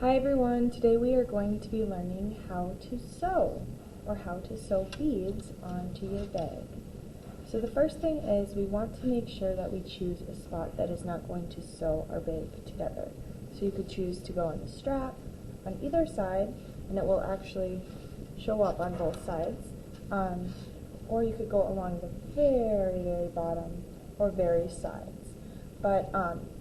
Hi everyone, today we are going to be learning how to sew, or how to sew beads onto your bag. So the first thing is we want to make sure that we choose a spot that is not going to sew our bag together. So you could choose to go on the strap, on either side, and it will actually show up on both sides. Or you could go along the very, very bottom or very sides. But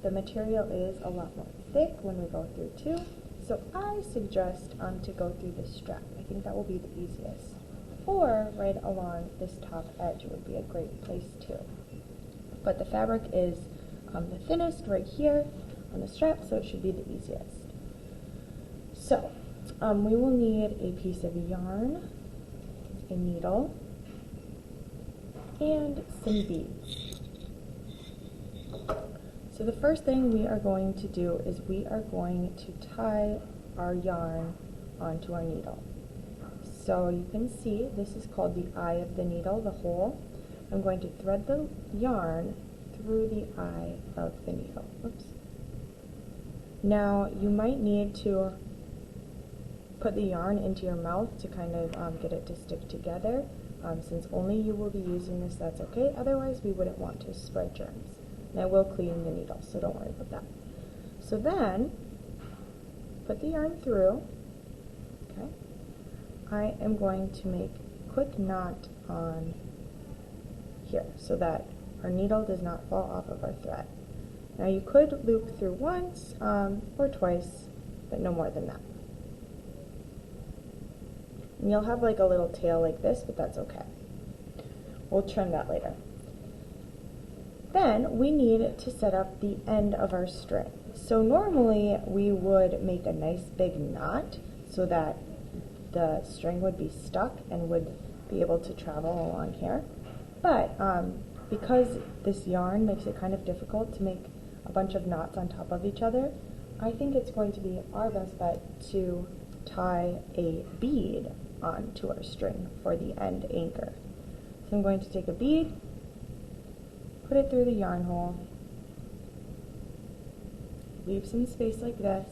the material is a lot more thick when we go through too. So I suggest to go through the strap. I think that will be the easiest. Or right along this top edge would be a great place too. But the fabric is the thinnest right here on the strap, so it should be the easiest. So we will need a piece of yarn, a needle, and some beads. So the first thing we are going to do is we are going to tie our yarn onto our needle. So you can see this is called the eye of the needle, the hole. I'm going to thread the yarn through the eye of the needle. Oops. Now you might need to put the yarn into your mouth to kind of get it to stick together. Since only you will be using this, that's okay. Otherwise we wouldn't want to spread germs. And I will clean the needle, so don't worry about that. So then, put the yarn through, okay? I am going to make a quick knot on here so that our needle does not fall off of our thread. Now you could loop through once or twice, but no more than that. And you'll have like a little tail like this, but that's okay. We'll trim that later. Then we need to set up the end of our string. So normally we would make a nice big knot so that the string would be stuck and would be able to travel along here. But because this yarn makes it kind of difficult to make a bunch of knots on top of each other, I think it's going to be our best bet to tie a bead onto our string for the end anchor. So I'm going to take a bead, put it through the yarn hole, leave some space like this,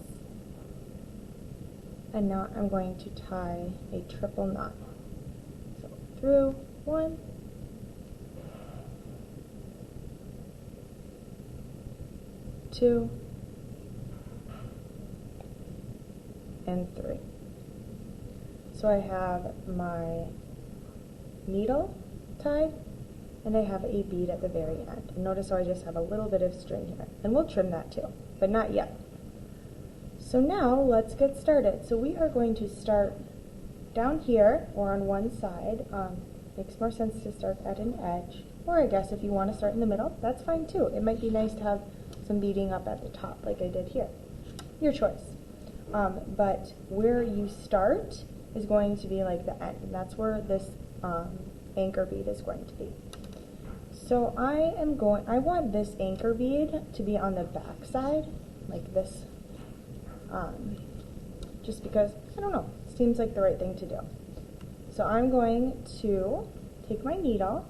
and now I'm going to tie a triple knot. So through 1, 2, and 3. So I have my needle tied, and I have a bead at the very end. And notice how I just have a little bit of string here. And we'll trim that too, but not yet. So now let's get started. So we are going to start down here or on one side. Makes more sense to start at an edge. Or I guess if you want to start in the middle, that's fine too. It might be nice to have some beading up at the top like I did here. Your choice. But where you start is going to be like the end. And that's where this anchor bead is going to be. So I want this anchor bead to be on the back side, like this, just because, I don't know, seems like the right thing to do. So I'm going to take my needle,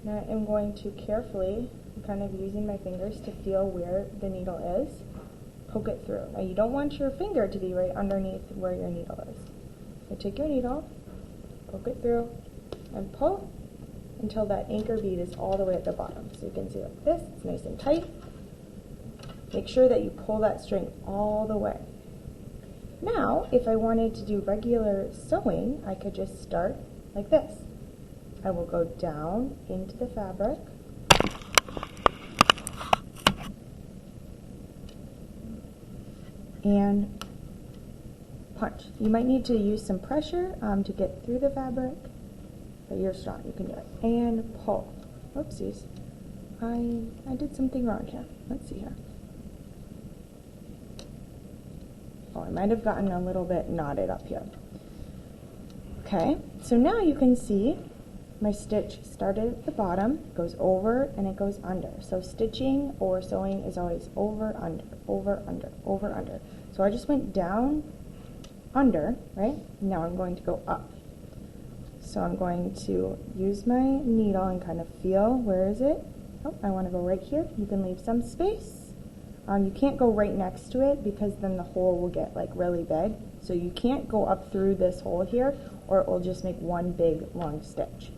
and I am going to carefully, kind of using my fingers to feel where the needle is, poke it through. Now you don't want your finger to be right underneath where your needle is. So take your needle, poke it through, and pull until that anchor bead is all the way at the bottom. So you can see like this, it's nice and tight. Make sure that you pull that string all the way. Now, if I wanted to do regular sewing, I could just start like this. I will go down into the fabric, and punch. You might need to use some pressure to get through the fabric, but you're strong, you can do it. And pull. Oopsies. I did something wrong here. Let's see here. Oh, I might have gotten a little bit knotted up here. Okay, so now you can see my stitch started at the bottom, goes over, and it goes under. So stitching or sewing is always over, under, over, under, over, under. So I just went down, under, right? Now I'm going to go up. So I'm going to use my needle and kind of feel, where is it? Oh, I want to go right here. You can leave some space, You can't go right next to it because then the hole will get like really big. So you can't go up through this hole here or it will just make one big long stitch.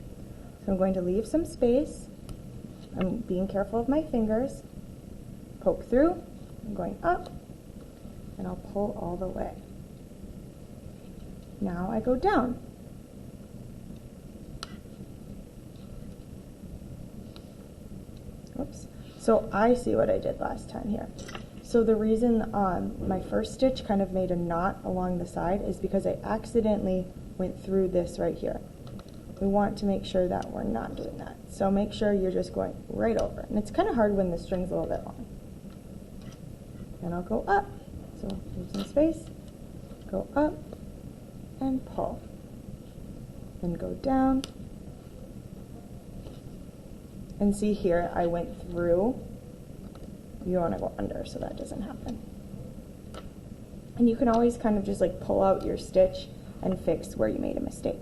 So I'm going to leave some space. I'm being careful of my fingers. Poke through, I'm going up, and I'll pull all the way. Now I go down. Oops. So I see what I did last time here. So the reason my first stitch kind of made a knot along the side is because I accidentally went through this right here. We want to make sure that we're not doing that. So make sure you're just going right over. And it's kind of hard when the string's a little bit long. And I'll go up. So leave some space, go up, and pull. Then go down. And see here, I went through. You want to go under so that doesn't happen. And you can always kind of just like pull out your stitch and fix where you made a mistake.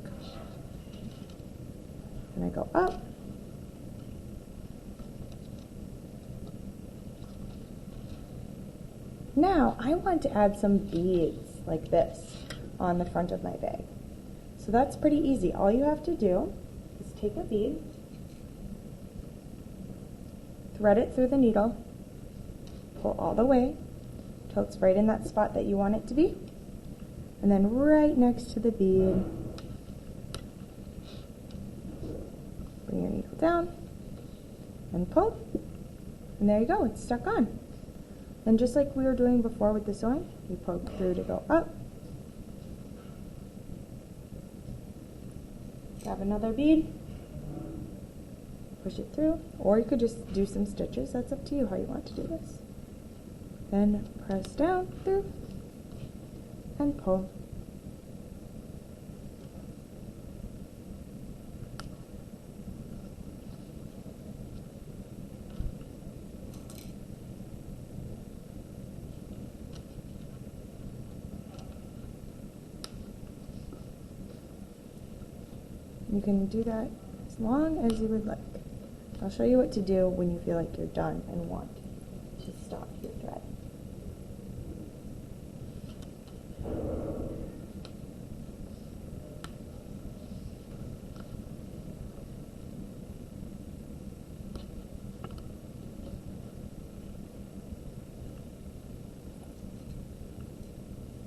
And I go up. Now I want to add some beads like this on the front of my bag. So that's pretty easy. All you have to do is take a bead, thread it through the needle, pull all the way till it's right in that spot that you want it to be, and then right next to the bead, bring your needle down and pull, and there you go, it's stuck on. And just like we were doing before with the sewing, we poke through to go up, grab another bead, push it through, or you could just do some stitches. That's up to you how you want to do this. Then press down through and pull. You can do that as long as you would like. I'll show you what to do when you feel like you're done and want to stop your thread.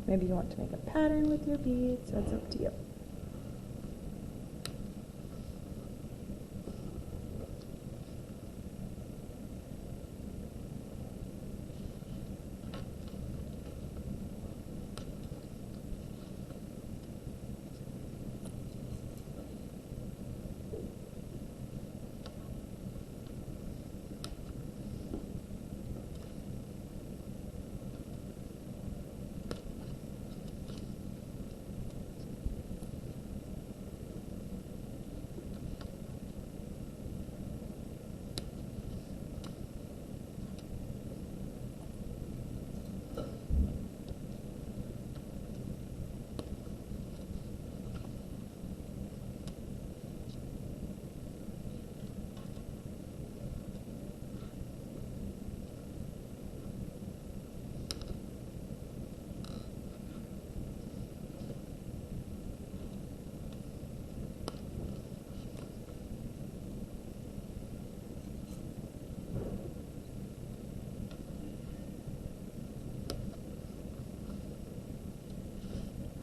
Maybe you want to make a pattern with your beads, so it's up to you.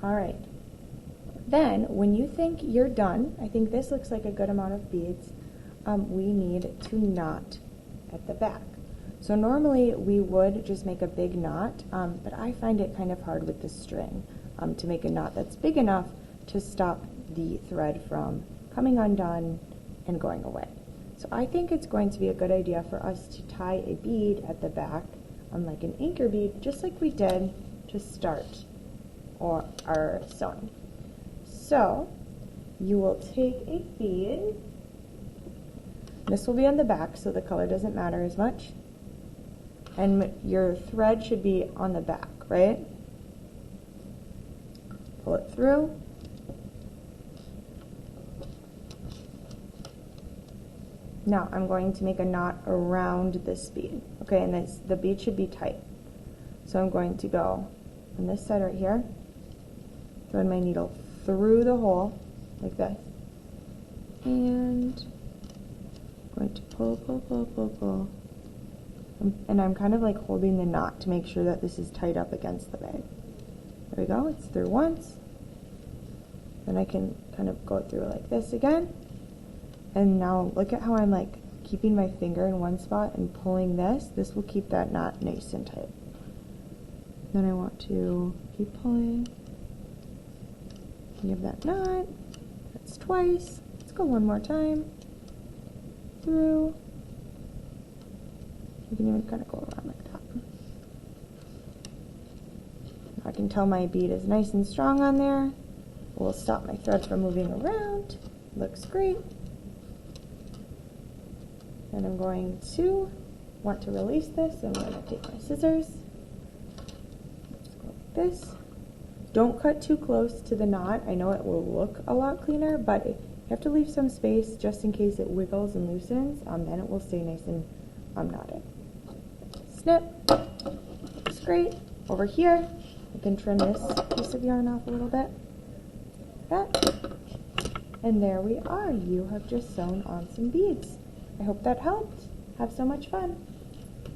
All right. Then, when you think you're done, I think this looks like a good amount of beads, we need to knot at the back. So normally we would just make a big knot, but I find it kind of hard with the string to make a knot that's big enough to stop the thread from coming undone and going away. So I think it's going to be a good idea for us to tie a bead at the back, like an anchor bead, just like we did to start our sewing. So you will take a bead. This will be on the back, so the color doesn't matter as much. And your thread should be on the back, right? Pull it through. Now I'm going to make a knot around this bead. Okay, and the bead should be tight. So I'm going to go on this side right here, thread my needle through the hole like this, and I'm going to pull, pull, pull, pull, pull. And I'm kind of like holding the knot to make sure that this is tight up against the bag. There we go, it's through once. Then I can kind of go through like this again. And now look at how I'm like keeping my finger in one spot and pulling this. This will keep that knot nice and tight. Then I want to keep pulling. Give that knot. That's twice. Let's go one more time. Through. You can even kind of go around like that. I can tell my bead is nice and strong on there. We'll stop my thread from moving around. Looks great. And I'm going to want to release this. I'm going to take my scissors. Just go like this. Don't cut too close to the knot. I know it will look a lot cleaner, but you have to leave some space just in case it wiggles and loosens. Then it will stay nice and knotted. Snip. Looks great. Over here, I can trim this piece of yarn off a little bit. Like that. And there we are. You have just sewn on some beads. I hope that helped. Have so much fun.